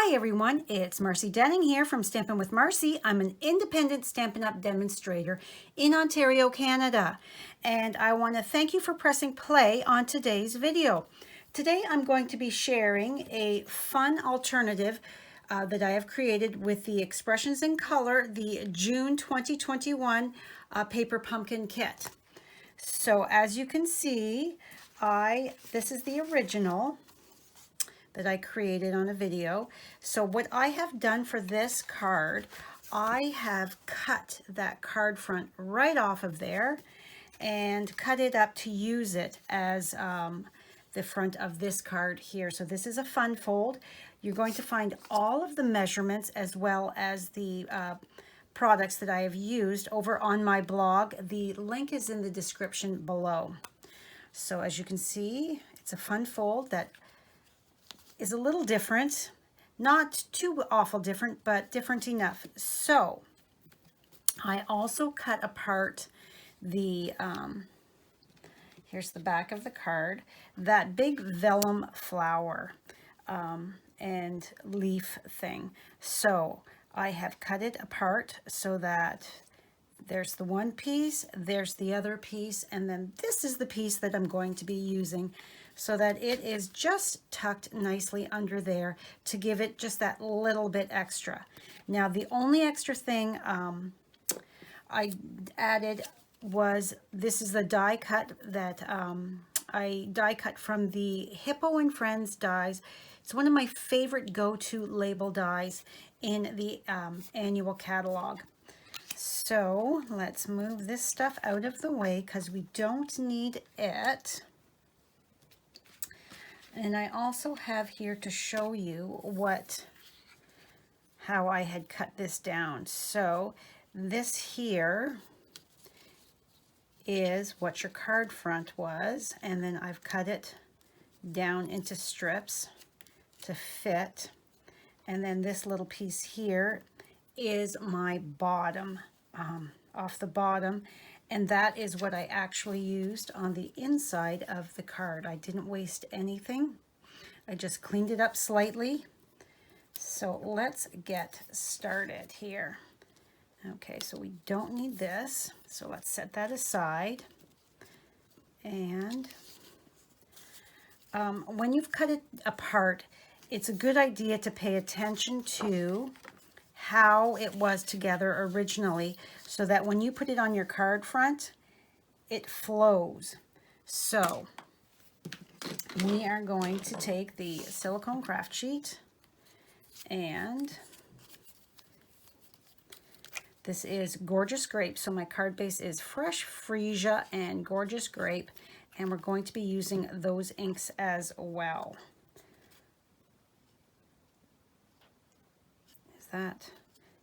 Hi everyone, it's Marcy Denning here from Stampin' with Marcy. I'm an independent Stampin' Up! Demonstrator in Ontario, Canada. And I want to thank you for pressing play on today's video. Today I'm going to be sharing a fun alternative that I have created with the Expressions in Color, the June 2021 Paper Pumpkin Kit. So as you can see, this is the original that I created on a video. So what I have done for this card, I have cut that card front right off of there and cut it up to use it as the front of this card here. So this is a fun fold. You're going to find all of the measurements as well as the products that I have used over on my blog. The link is in the description below. So as you can see, it's a fun fold that is a little different, not too awful different, but different enough. So I also cut apart the, here's the back of the card, that big vellum flower and leaf thing. So I have cut it apart so that there's the one piece, there's the other piece, and then this is the piece that I'm going to be using so that it is just tucked nicely under there to give it just that little bit extra. Now, the only extra thing I added was, this is the die cut that I die cut from the Hippo and Friends dies. It's one of my favorite go-to label dies in the annual catalog. So let's move this stuff out of the way because we don't need it. And I also have here to show you how I had cut this down. So this here is what your card front was, and then I've cut it down into strips to fit. And then this little piece here is my bottom, off the bottom, and that is what I actually used on the inside of the card. I didn't waste anything. I just cleaned it up slightly. So let's get started here. Okay, so we don't need this, so let's set that aside. And when you've cut it apart, it's a good idea to pay attention to how it was together originally so that when you put it on your card front, it flows. So we are going to take the silicone craft sheet, and this is Gorgeous Grape. So my card base is Fresh Freesia and Gorgeous Grape, and we're going to be using those inks as well. That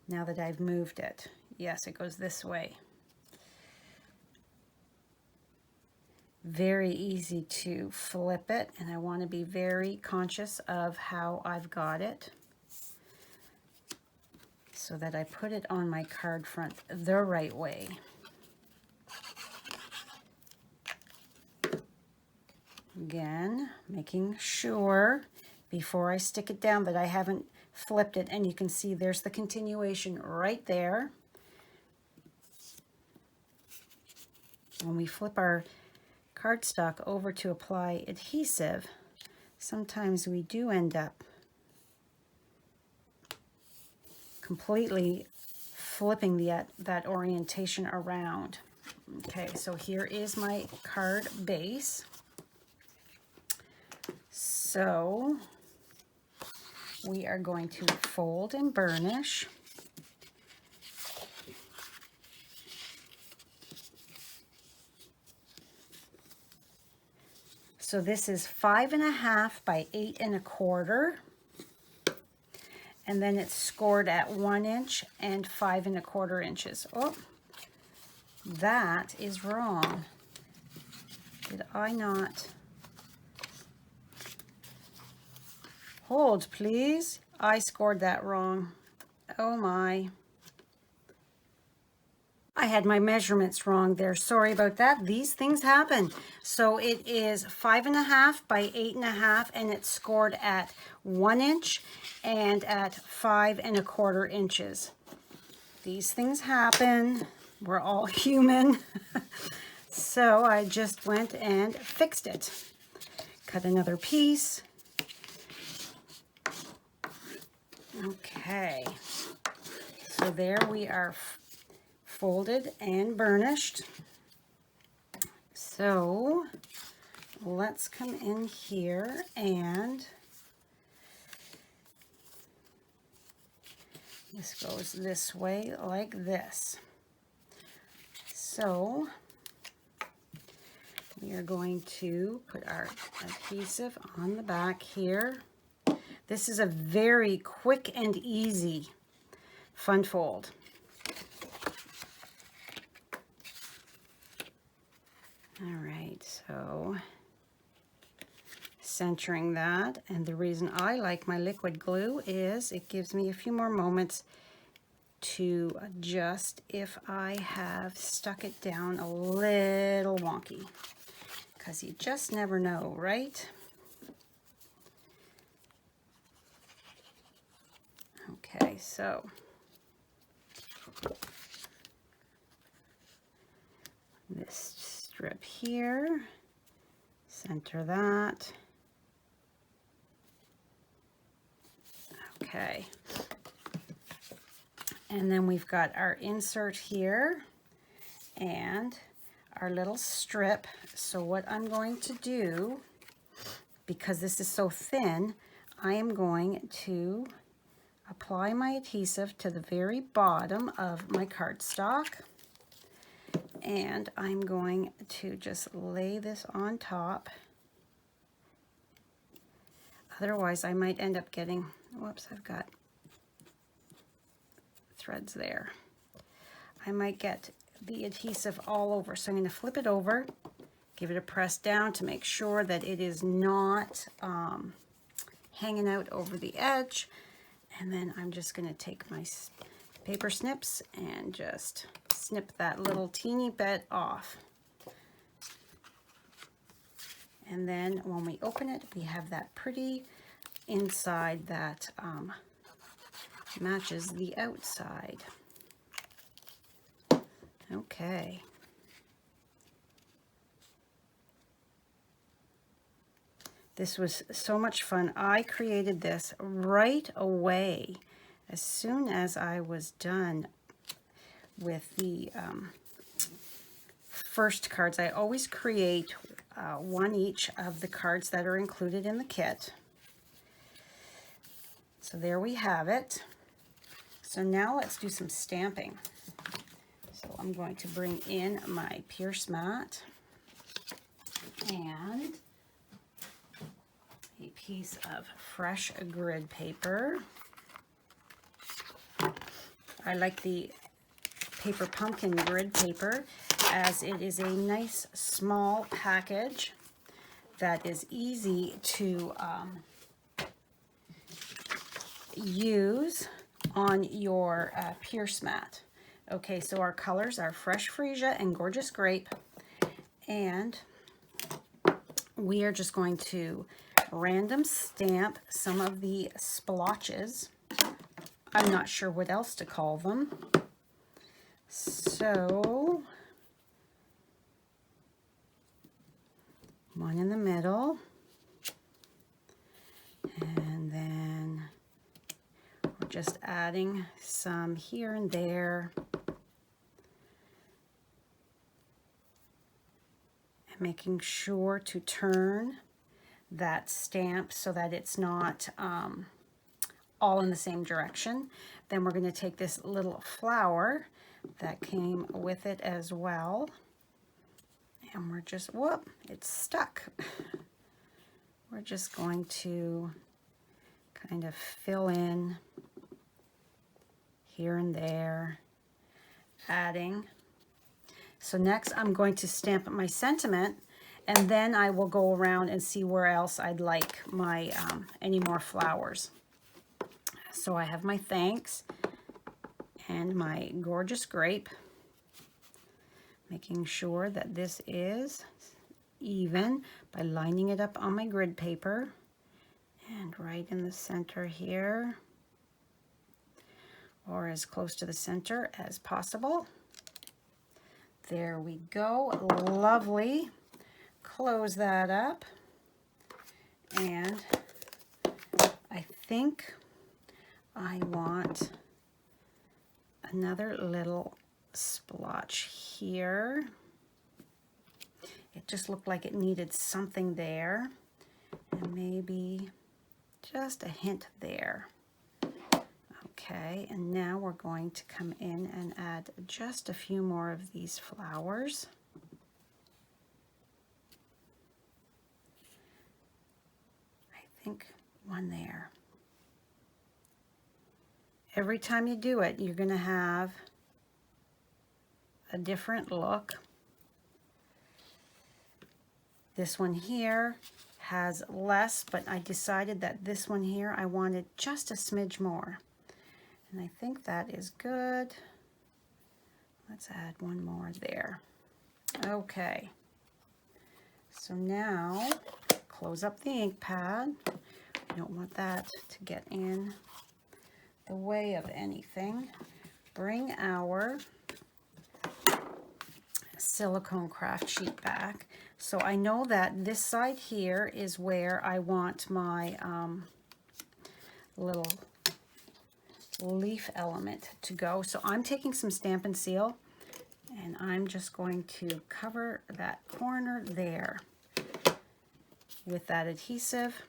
now that I've moved it. Yes, it goes this way. Very easy to flip it, and I want to be very conscious of how I've got it so that I put it on my card front the right way. Again, making sure before I stick it down that I haven't flipped it, and you can see there's the continuation right there. When we flip our cardstock over to apply adhesive, sometimes we do end up completely flipping that orientation around. Okay, so here is my card base. So we are going to fold and burnish. So this is 5.5 by 8 1/4. And then it's scored at 1 inch and 5 1/4 inches. Oh, that is wrong. Did I not? Hold, please. I scored that wrong. Oh my. I had my measurements wrong there. Sorry about that. These things happen. So it is 5.5 by 8.5, and it's scored at 1 inch and at 5.25 inches. These things happen. We're all human. So I just went and fixed it. Cut another piece. Okay. So there we are, folded and burnished. So let's come in here and this goes this way like this. So we are going to put our adhesive on the back here. This is a very quick and easy fun fold. All right, so centering that, and the reason I like my liquid glue is it gives me a few more moments to adjust if I have stuck it down a little wonky, because you just never know, right? Okay, so this strip here, center that. Okay. And then we've got our insert here and our little strip. So what I'm going to do, because this is so thin, I am going to apply my adhesive to the very bottom of my cardstock. And I'm going to just lay this on top. Otherwise, I might end up getting, whoops, I've got threads there. I might get the adhesive all over. So I'm going to flip it over, give it a press down to make sure that it is not hanging out over the edge. And then I'm just going to take my paper snips and just snip that little teeny bit off. And then when we open it, we have that pretty inside that matches the outside. Okay. This was so much fun. I created this right away as soon as I was done with the first cards. I always create one each of the cards that are included in the kit. So there we have it. So now let's do some stamping. So I'm going to bring in my Pierce mat and a piece of fresh grid paper. I like the Paper Pumpkin grid paper as it is a nice small package that is easy to use on your Pierce mat. Okay, so our colors are Fresh Freesia and Gorgeous Grape, and we are just going to random stamp some of the splotches. I'm not sure what else to call them. So, one in the middle, and then we're just adding some here and there, and making sure to turn that stamp so that it's not all in the same direction. Then we're going to take this little flower that came with it as well, and we're just, whoop, it's stuck. We're just going to kind of fill in here and there, adding. So next I'm going to stamp my sentiment, and then I will go around and see where else I'd like my any more flowers. So I have my thanks and my Gorgeous Grape. Making sure that this is even by lining it up on my grid paper and right in the center here, or as close to the center as possible. There we go, lovely. Close that up, and I think I want another little splotch here. It just looked like it needed something there, and maybe just a hint there. Okay, and now we're going to come in and add just a few more of these flowers. I think one there. Every time you do it, you're going to have a different look. This one here has less, but I decided that this one here, I wanted just a smidge more. And I think that is good. Let's add one more there. Okay. So now, close up the ink pad. We don't want that to get in the way of anything. Bring our silicone craft sheet back. So I know that this side here is where I want my little leaf element to go. So I'm taking some Stampin' Seal and I'm just going to cover that corner there with that adhesive,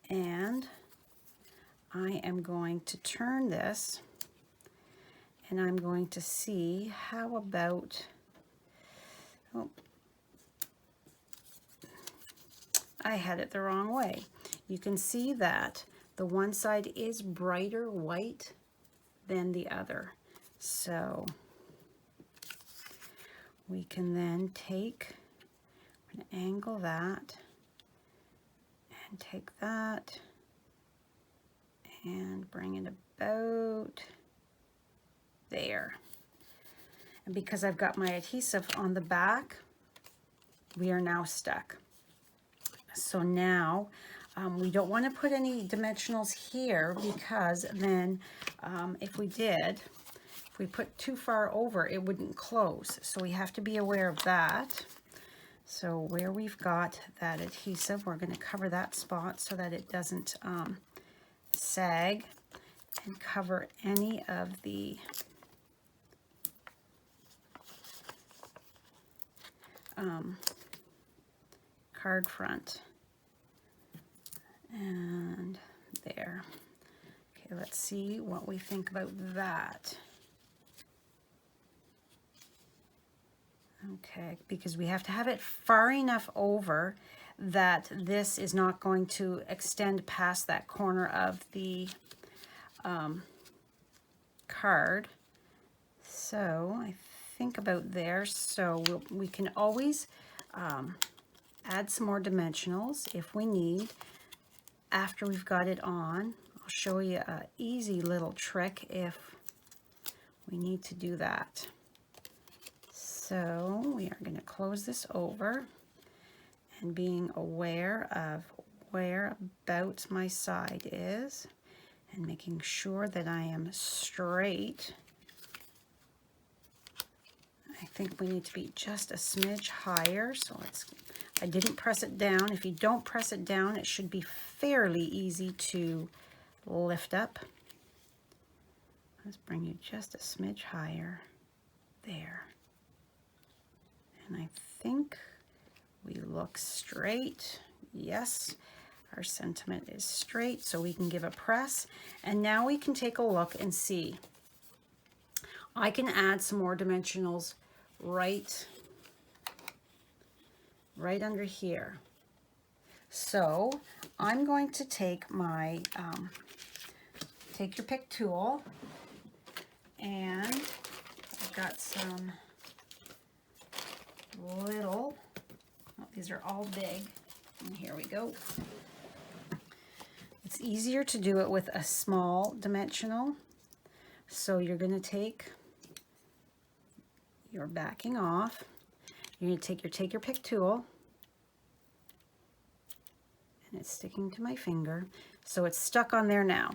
and I am going to turn this and I'm going to see how about, oh, I had it the wrong way. You can see that the one side is brighter white than the other. So we can then take, I'm going to angle that and take that and bring it about there. And because I've got my adhesive on the back, we are now stuck. So now we don't want to put any dimensionals here, because then if we put too far over, it wouldn't close. So we have to be aware of that. So where we've got that adhesive, we're going to cover that spot so that it doesn't sag, and cover any of the card front. And there. Okay, let's see what we think about that. Okay, because we have to have it far enough over that this is not going to extend past that corner of the card. So I think about there. So we can always add some more dimensionals if we need after we've got it on. I'll show you an easy little trick if we need to do that. So we are going to close this over, and being aware of where about my side is and making sure that I am straight. I think we need to be just a smidge higher, so I didn't press it down. If you don't press it down, it should be fairly easy to lift up. Let's bring you just a smidge higher there. And I think we look straight. Yes, our sentiment is straight, so we can give a press. And now we can take a look and see. I can add some more dimensionals right under here. So I'm going to take my, take your pick tool, and I've got some little, oh, these are all big, and here we go. It's easier to do it with a small dimensional. So you're going to take you're backing off. You're going to take your pick tool, and it's sticking to my finger. So it's stuck on there now.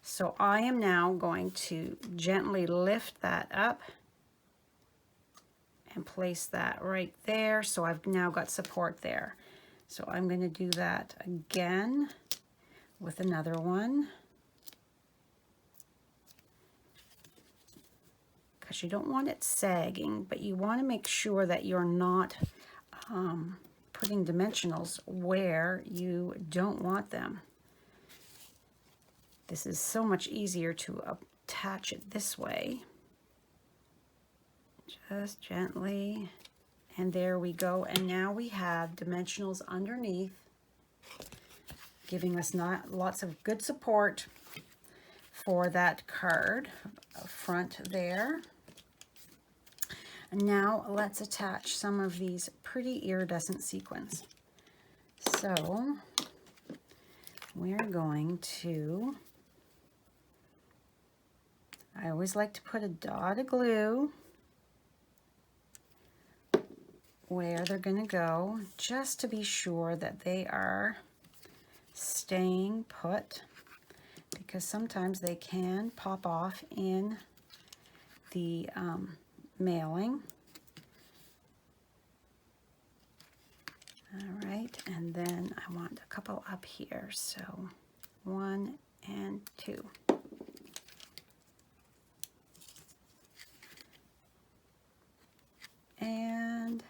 So I am now going to gently lift that up and place that right there. So I've now got support there. So I'm going to do that again with another one, because you don't want it sagging, but you want to make sure that you're not putting dimensionals where you don't want them. This is so much easier to attach it this way. Just gently, and there we go. And now we have dimensionals underneath, giving us lots of good support for that card front there. And now let's attach some of these pretty iridescent sequins. So we're going to, I always like to put a dot of glue where they're going to go, just to be sure that they are staying put, because sometimes they can pop off in the mailing. All right, and then I want a couple up here, so 1 and 2. And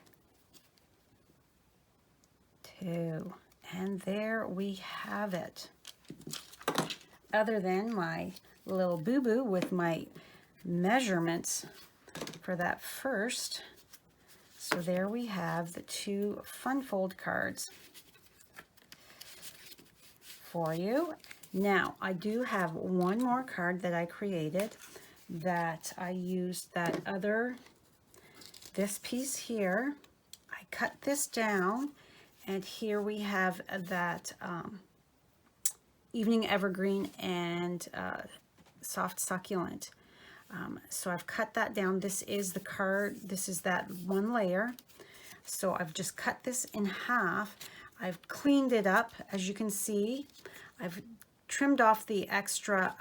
2. And there we have it. Other than my little boo-boo with my measurements for that first. So there we have the 2 fun fold cards for you. Now, I do have one more card that I created that I used this piece here. I cut this down, and here we have that evening evergreen and soft succulent. So I've cut that down. This is the card, this is that one layer. So I've just cut this in half. I've cleaned it up, as you can see. I've trimmed off the extra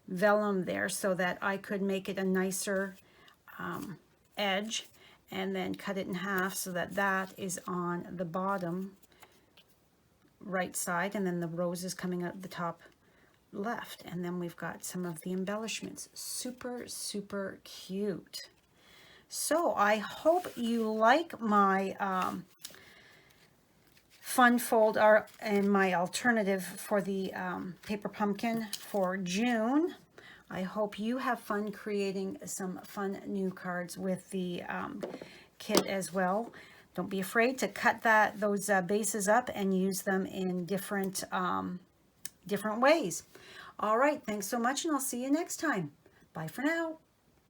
vellum there so that I could make it a nicer edge, and then cut it in half so that that is on the bottom right side, and then the rose is coming out the top left. And then we've got some of the embellishments. Super, super cute. So I hope you like my fun fold art and my alternative for the paper pumpkin for June. I hope you have fun creating some fun new cards with the kit as well. Don't be afraid to cut those bases up and use them in different ways. All right, thanks so much, and I'll see you next time. Bye for now.